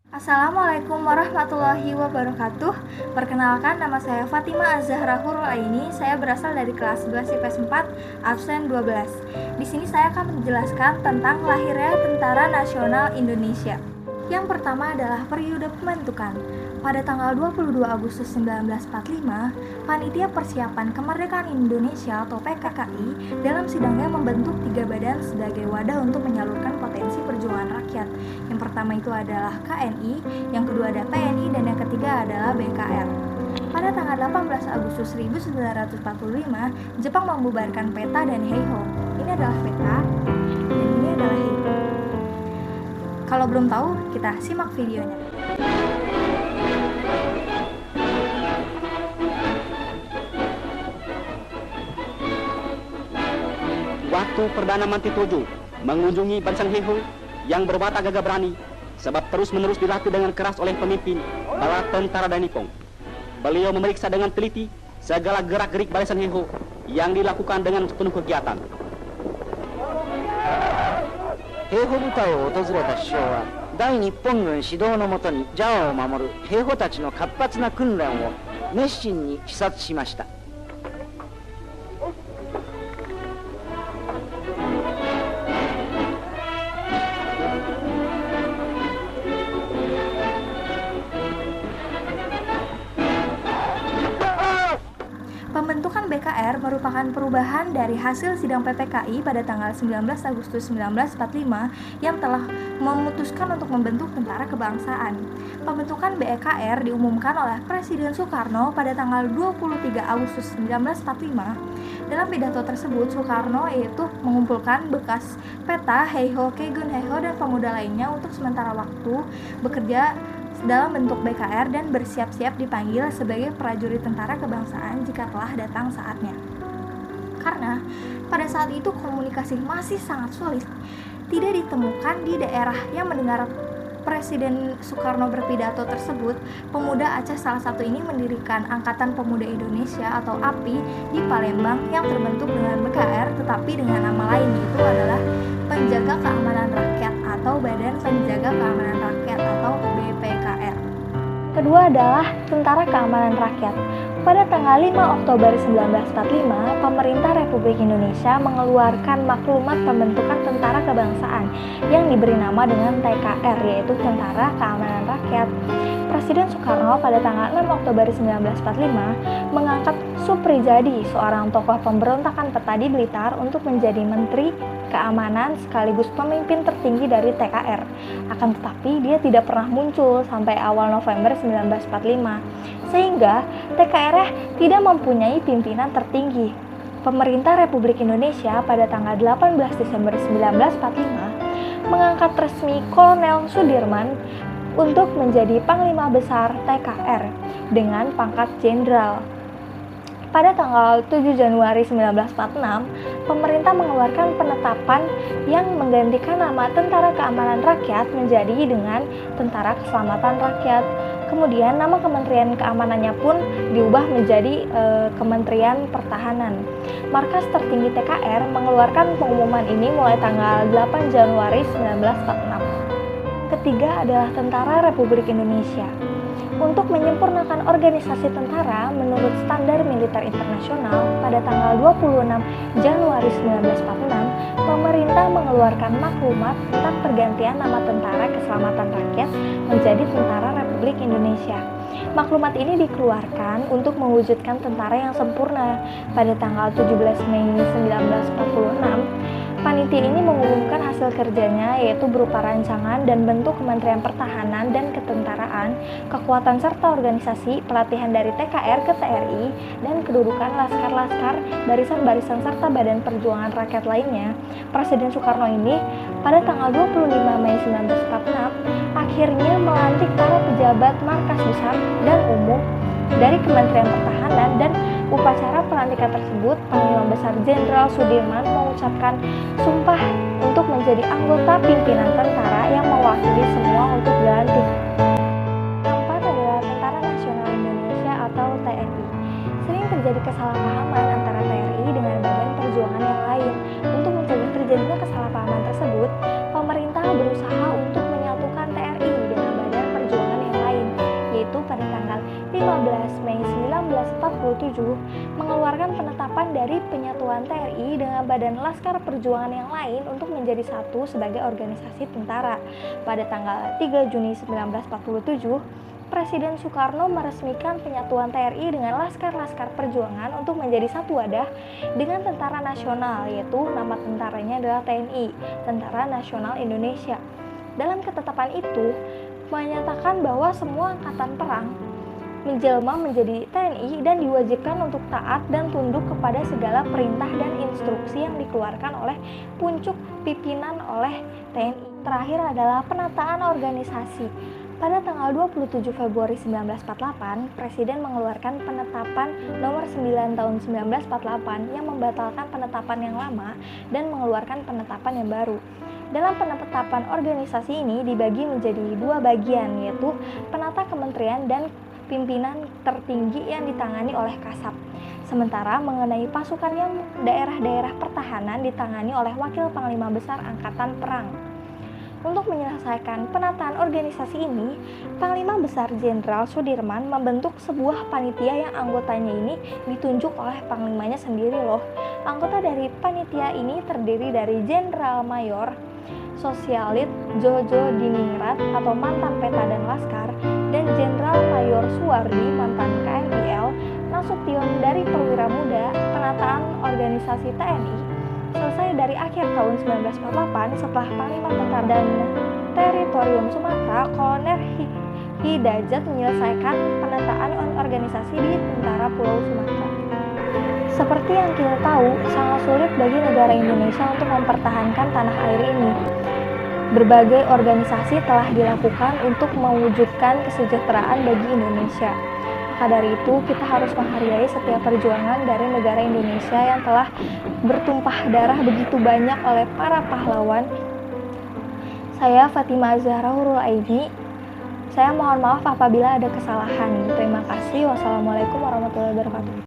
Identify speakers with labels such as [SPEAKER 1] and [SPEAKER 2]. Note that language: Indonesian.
[SPEAKER 1] Assalamualaikum warahmatullahi wabarakatuh. Perkenalkan, nama saya Fatima Az-Zahra Hurul Aini. Saya berasal dari kelas 11 IPS 4, absen 12. Di sini saya akan menjelaskan tentang lahirnya Tentara Nasional Indonesia. Yang pertama adalah periode pembentukan. Pada tanggal 22 Agustus 1945, Panitia Persiapan Kemerdekaan Indonesia atau PKKI dalam sidangnya membentuk 3 badan sebagai wadah untuk menyalurkan potensi perjuangan rakyat. Yang pertama itu adalah KNI, yang kedua ada PNI, dan yang ketiga adalah BKR. Pada tanggal 18 Agustus 1945, Jepang membubarkan PETA dan Heiho. Ini adalah PETA dan ini adalah Heiho. Kalau belum tahu, kita simak videonya.
[SPEAKER 2] Waktu Perdana Menteri Tojo mengunjungi Bansang Heiho yang berwatak gagah berani, sebab terus-menerus dilatih dengan keras oleh pemimpin bala tentara dan Nippon. Beliau memeriksa dengan teliti segala gerak-gerik Barisan Heiho yang dilakukan dengan penuh kegiatan.
[SPEAKER 3] 兵法部隊を訪れた首相は大日本軍指導のもとにジャワを守る兵法たちの活発な訓練を熱心に視察しました。
[SPEAKER 1] Pembentukan BKR merupakan perubahan dari hasil sidang PPKI pada tanggal 19 Agustus 1945 yang telah memutuskan untuk membentuk tentara kebangsaan. Pembentukan BKR diumumkan oleh Presiden Soekarno pada tanggal 23 Agustus 1945. Dalam pidato tersebut, Soekarno yaitu mengumpulkan bekas PETA, Heiho, Kegun Heiho, dan pemuda lainnya untuk sementara waktu bekerja dalam bentuk BKR dan bersiap-siap dipanggil sebagai prajurit tentara kebangsaan jika telah datang saatnya. Karena pada saat itu komunikasi masih sangat sulit, tidak ditemukan di daerah yang mendengar Presiden Soekarno berpidato tersebut. Pemuda Aceh salah satu ini mendirikan Angkatan Pemuda Indonesia atau API di Palembang yang terbentuk dengan BKR tetapi dengan nama lain, yaitu adalah Penjaga Keamanan Rakyat atau Badan Penjaga Keamanan Rakyat atau BPKR. Kedua adalah Tentara Keamanan Rakyat. Pada tanggal 5 Oktober 1945, pemerintah Republik Indonesia mengeluarkan maklumat pembentukan tentara kebangsaan yang diberi nama dengan TKR, yaitu Tentara Keamanan Rakyat. Presiden Soekarno pada tanggal 6 Oktober 1945 mengangkat Suprijadi, seorang tokoh pemberontakan PETA di Blitar, untuk menjadi Menteri Keamanan sekaligus pemimpin tertinggi dari TKR. Akan tetapi dia tidak pernah muncul sampai awal November 1945, sehingga TKR tidak mempunyai pimpinan tertinggi. Pemerintah Republik Indonesia pada tanggal 18 Desember 1945 mengangkat resmi Kolonel Sudirman untuk menjadi Panglima Besar TKR dengan pangkat Jenderal. Pada tanggal 7 Januari 1946, pemerintah mengeluarkan penetapan yang menggantikan nama Tentara Keamanan Rakyat menjadi dengan Tentara Keselamatan Rakyat. Kemudian nama Kementerian Keamanannya pun diubah menjadi Kementerian Pertahanan. Markas tertinggi TKR mengeluarkan pengumuman ini mulai tanggal 8 Januari 1946. Ketiga adalah Tentara Republik Indonesia. Untuk menyempurnakan organisasi tentara menurut standar militer internasional, pada tanggal 26 Januari 1946, pemerintah mengeluarkan maklumat tentang pergantian nama Tentara Keselamatan Rakyat menjadi Tentara Republik Indonesia. Maklumat ini dikeluarkan untuk mewujudkan tentara yang sempurna. Pada tanggal 17 Mei 1946, panitia ini mengumumkan hasil kerjanya, yaitu berupa rancangan dan bentuk Kementerian Pertahanan dan Ketentaraan, kekuatan serta organisasi, pelatihan dari TKR ke TRI, dan kedudukan laskar-laskar, barisan-barisan serta badan perjuangan rakyat lainnya. Presiden Soekarno ini pada tanggal 25 Mei 1946 akhirnya melantik para pejabat markas besar dan umum dari Kementerian Pertahanan, dan upacara pelantikan tersebut Panglima Besar Jenderal Sudirman mengucapkan sumpah untuk menjadi anggota pimpinan tentara yang mewakili semua untuk dilantik. Keempat adalah Tentara Nasional Indonesia atau TNI. Sering terjadi kesalahpahaman antara TNI dengan badan perjuangan yang lain. Untuk mencegah terjadinya kesalahpahaman tersebut, pemerintah berusaha untuk menyatukan TNI dengan badan perjuangan mengeluarkan penetapan dari penyatuan TNI dengan Badan Laskar Perjuangan yang lain untuk menjadi satu sebagai organisasi tentara. Pada tanggal 3 Juni 1947, Presiden Soekarno meresmikan penyatuan TNI dengan Laskar-Laskar Perjuangan untuk menjadi satu wadah dengan tentara nasional, yaitu nama tentaranya adalah TNI, Tentara Nasional Indonesia. Dalam ketetapan itu, menyatakan bahwa semua angkatan perang menjelma menjadi TNI dan diwajibkan untuk taat dan tunduk kepada segala perintah dan instruksi yang dikeluarkan oleh puncuk pimpinan oleh TNI. Terakhir adalah penataan organisasi. Pada tanggal 27 Februari 1948, Presiden mengeluarkan penetapan nomor 9 tahun 1948 yang membatalkan penetapan yang lama dan mengeluarkan penetapan yang baru. Dalam penetapan organisasi ini dibagi menjadi dua bagian, yaitu penata kementerian dan pimpinan tertinggi yang ditangani oleh Kasab. Sementara mengenai pasukan yang daerah-daerah pertahanan ditangani oleh Wakil Panglima Besar Angkatan Perang. Untuk menyelesaikan penataan organisasi ini, Panglima Besar Jenderal Sudirman membentuk sebuah panitia yang anggotanya ini ditunjuk oleh panglimanya sendiri loh. Anggota dari panitia ini terdiri dari Jenderal Mayor Sosialit Jojo Diningrat atau mantan Peta dan Laskar, dan Jenderal Mayor Suwardi mantan KMIL Nasution dari Perwira Muda. Penataan organisasi TNI selesai dari akhir tahun 1948 setelah Panglima Tentara dan Teritorium Sumatera Kolonel Hidayat menyelesaikan penataan organisasi di Tentara Pulau Sumatera. Seperti yang kita tahu, sangat sulit bagi negara Indonesia untuk mempertahankan tanah air ini. Berbagai organisasi telah dilakukan untuk mewujudkan kesejahteraan bagi Indonesia. Maka dari itu, kita harus menghargai setiap perjuangan dari negara Indonesia yang telah bertumpah darah begitu banyak oleh para pahlawan. Saya Fatimah Zahra Hurul Aini. Saya mohon maaf apabila ada kesalahan. Terima kasih. Wassalamualaikum warahmatullahi wabarakatuh.